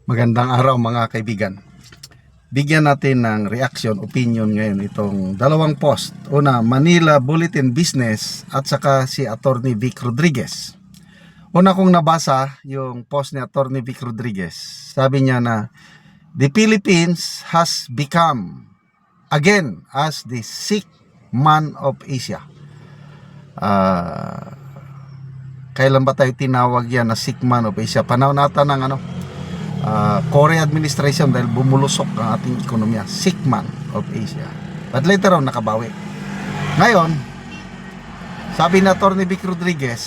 Magandang araw mga kaibigan. Bigyan natin ng reaction, opinion ngayon itong dalawang post. Una, Manila Bulletin Business at saka si Attorney Vic Rodriguez. Una kong nabasa yung post ni Attorney Vic Rodriguez. Sabi niya na the Philippines has become again as the sick man of Asia. Kailan ba tayo tinawag yan na sick man of Asia? Panahon nata ng Korea administration dahil bumulusok ang ating ekonomiya. Sick man of Asia. But later on, nakabawi. Ngayon, sabi na Attorney Vic Rodriguez,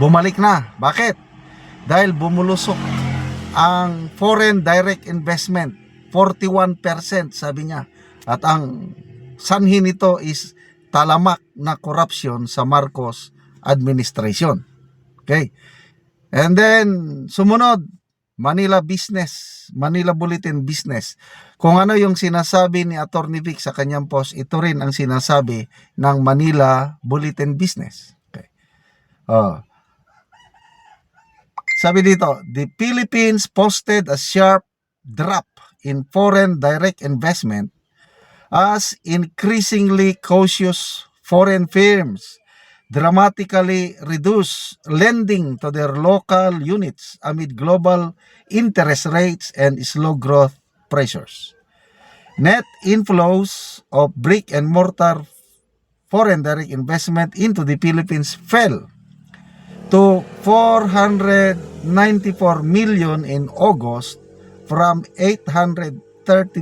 bumalik na. Bakit? Dahil bumulusok ang foreign direct investment. 41% sabi niya. At ang sanhi nito is talamak na corruption sa Marcos administration. Okay? And then, sumunod, Manila Bulletin Business. Kung ano yung sinasabi ni Attorney Vic sa kanyang post, ito rin ang sinasabi ng Manila Bulletin Business. Okay. Sabi dito, the Philippines posted a sharp drop in foreign direct investment as increasingly cautious foreign firms dramatically reduce lending to their local units amid global interest rates and slow growth pressures. Net inflows of brick and mortar foreign direct investment into the Philippines fell to 494 million in August from 830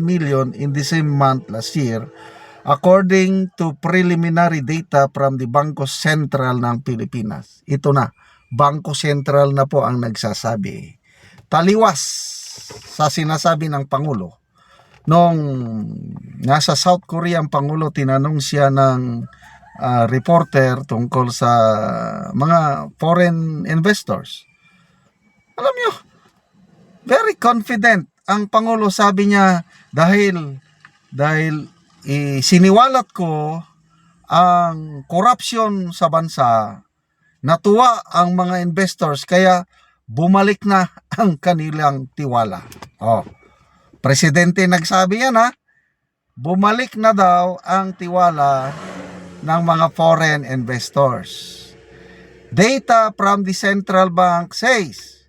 million in the same month last year, according to preliminary data from the Bangko Sentral ng Pilipinas. Ito na, Bangko Sentral na po ang nagsasabi. Taliwas sa sinasabi ng Pangulo. Nung nasa South Korea ang Pangulo, tinanong siya ng reporter tungkol sa mga foreign investors. Alam nyo, very confident ang Pangulo. Sabi niya, dahil siniwalat ko ang corruption sa bansa, natuwa ang mga investors, kaya bumalik na ang kanilang tiwala. Presidente nagsabi yan bumalik na daw ang tiwala ng mga foreign investors. Data from the central bank says,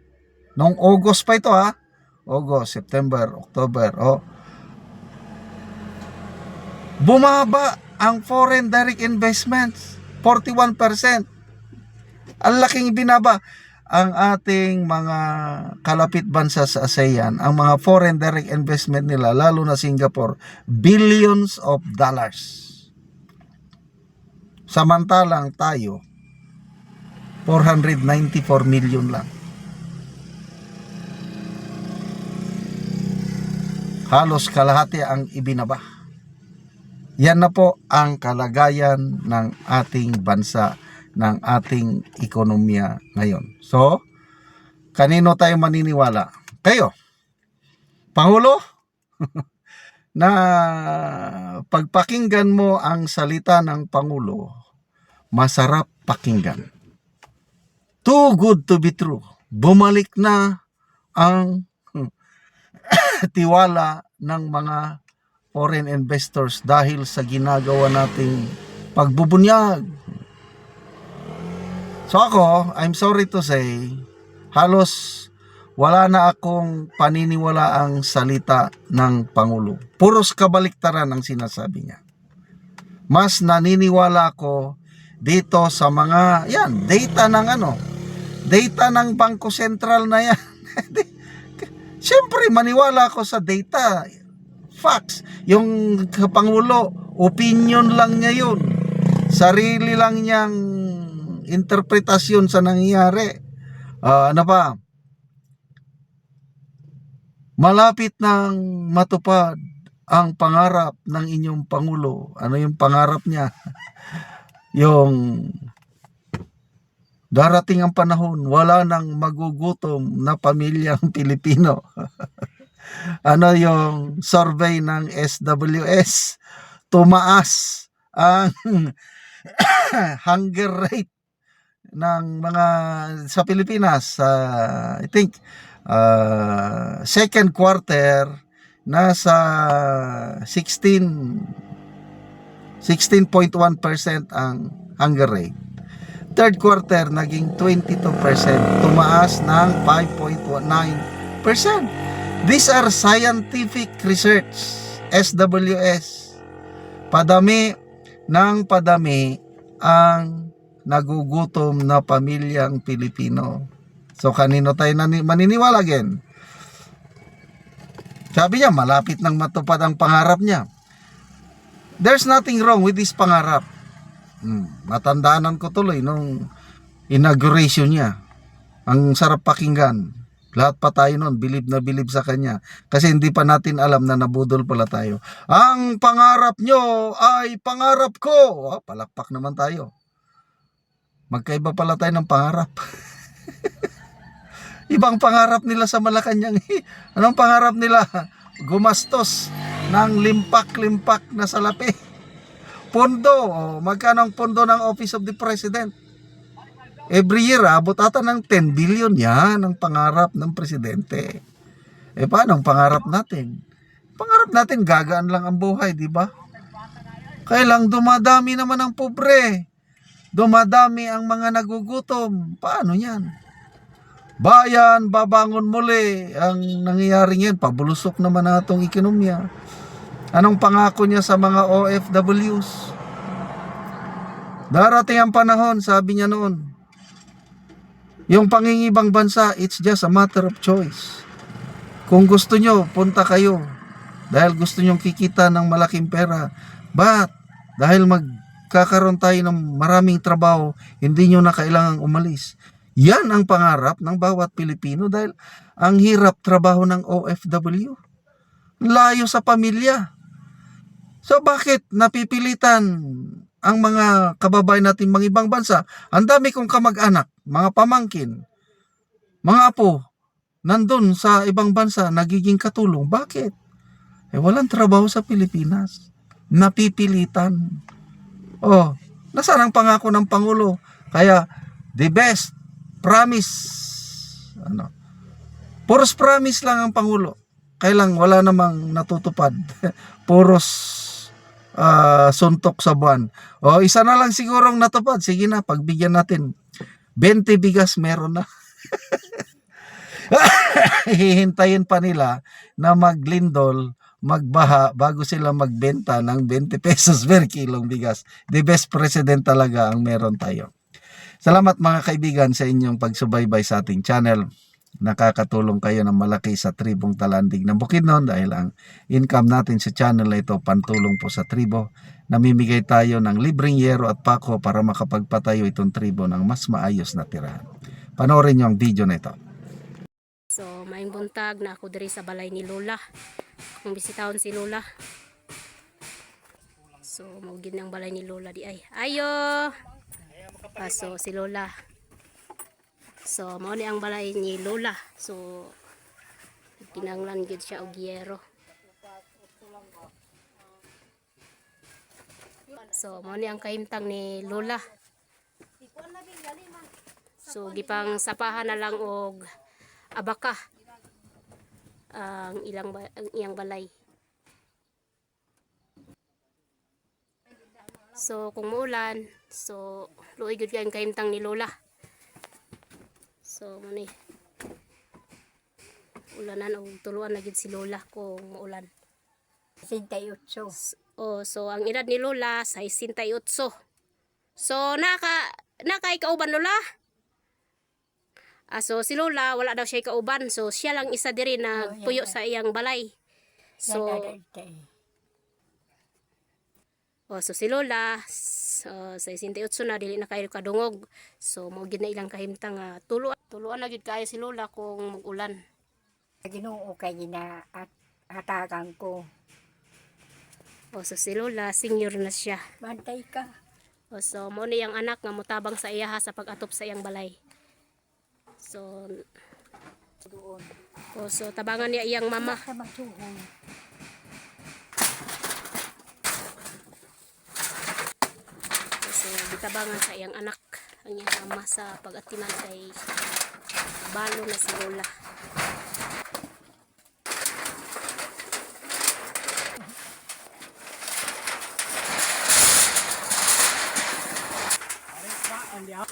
noong August pa ito August, September, October, bumaba ang foreign direct investments, 41%. Ang laking binaba. Ang ating mga kalapit bansa sa ASEAN, ang mga foreign direct investment nila, lalo na Singapore, billions of dollars. Samantalang tayo, 494 million lang. Halos kalahati ang ibinaba. Yan na po ang kalagayan ng ating bansa, ng ating ekonomiya ngayon. So, kanino tayo maniniwala? Kayo, Pangulo, na pagpakinggan mo ang salita ng Pangulo, masarap pakinggan. Too good to be true. Bumalik na ang tiwala ng mga foreign investors dahil sa ginagawa nating pagbubunyag. So ako, I'm sorry to say, halos wala na akong paniniwala ang salita ng Pangulo. Puros kabaliktaran ang sinasabi niya. Mas naniniwala ako dito sa mga, data ng Bangko Sentral na yan. Siyempre, maniwala ako sa data, facts. Yung Pangulo, opinion lang niya yun. Sarili lang niyang interpretasyon sa nangyayari. Malapit nang matupad ang pangarap ng inyong Pangulo. Ano yung pangarap niya? Yung darating ang panahon, wala nang magugutom na pamilyang Pilipino. Ano yung survey ng SWS? Tumaas ang hunger rate ng mga sa Pilipinas. I think second quarter nasa 16.1% ang hunger rate. Third quarter naging 22%, tumaas ng 5.19%. These are scientific research, SWS. Padami ng padami ang nagugutom na pamilyang Pilipino. So kanino tayo maniniwala again? Sabi niya, malapit nang matupad ang pangarap niya. There's nothing wrong with this pangarap. Matandaanan ko tuloy nung inauguration niya. Ang sarap pakinggan. Lahat pa tayo nun, bilib na bilib sa kanya. Kasi hindi pa natin alam na nabudol pala tayo. Ang pangarap nyo ay pangarap ko. Palakpak naman tayo. Magkaiba pala tayo ng pangarap. Ibang pangarap nila sa Malacanang. Anong pangarap nila? Gumastos ng limpak-limpak na salapi. Pondo. Magkano ang pondo ng Office of the President? Every year, abot ata ng 10 billion yan ang pangarap ng presidente. Paano ang pangarap natin? Pangarap natin, gagaan lang ang buhay, di ba? Kaya lang dumadami naman ang pobre. Dumadami ang mga nagugutom. Paano yan? Bayan, babangon muli. Ang nangyayari ngayon, pabulusok naman natong ekonomiya. Anong pangako niya sa mga OFWs? Darating ang panahon, sabi niya noon, yung pangingibang bansa, it's just a matter of choice. Kung gusto nyo, punta kayo. Dahil gusto nyo kikita ng malaking pera. But, dahil magkakaroon tayo ng maraming trabaho, hindi nyo na kailangang umalis. Yan ang pangarap ng bawat Pilipino dahil ang hirap trabaho ng OFW. Layo sa pamilya. So bakit napipilitan ang mga kababayan natin mga ibang bansa? Ang dami kong kamag-anak, mga pamangkin, mga apo, nandun sa ibang bansa, nagiging katulong. Bakit? Walang trabaho sa Pilipinas. Napipilitan. Nasaan ang pangako ng Pangulo? Kaya, the best promise, puros promise lang ang Pangulo. Kailang wala namang natutupad. Puros suntok sa buwan. Isa na lang sigurong natupad. Sige na, pagbigyan natin. 20 bigas meron na. Hihintayin pa nila na maglindol, magbaha bago sila magbenta ng 20 pesos per kilong bigas. The best president talaga ang meron tayo. Salamat mga kaibigan sa inyong pagsubaybay sa ating channel. Nakakatulong kayo ng malaki sa tribong Talandig ng Bukidnon dahil ang income natin sa channel na ito pantulong po sa tribo. Namimigay tayo ng libreng yero at pako para makapagpatayo itong tribo ng mas maayos na tirahan. Panoorin niyo ang video na ito. So, maing buntag na ako diri sa balay ni Lola. Kung bisitahon si Lola. So, maugid ng balay ni Lola di ay. Ayo! So, si Lola. So, mao ni ang balay ni Lola. So, kinanglan gid siya og yero. So, mao ni ang kahimtang ni Lola. So, gipang sapahan na lang og abaka ang iyang balay. So kung muulan, so luoy gud kay ang kahimtang ni Lola. So muni ulanan og tuluan na gid si Lola kung muulan. 68. So ang edad ni Lola 68. So naka ikauban Lola. So si Lola wala daw siya kauban, so siya lang isa diri na puyo sa iyang balay. So so si Lola sa 68 na dili na kayo kadungog. So mao gid na ilang kahimtang tuluan na gid kayo si Lola kung mag-ulan. Ginoo kay gina at hatagan ko. So si Lola senior na siya. Bantay ka. So mao ni ang anak nga motabang sa iya sa pag-atop sa iyang balay. So Doon. so tabangan niya iyang mama. Sa magsuhon. So gitabangan sa iyang anak ang iyang mama sa pag-atiman kay balo na si Lola. no?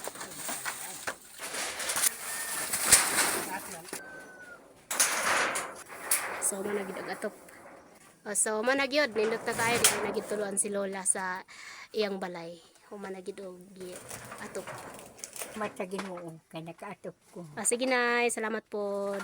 So managid og atop. So managyod nindot na tayo di nagid tuluan si Lola sa iyang balay. Humanagid og atop. Matagin mo kay nakaatop ko. Sige na, salamat po.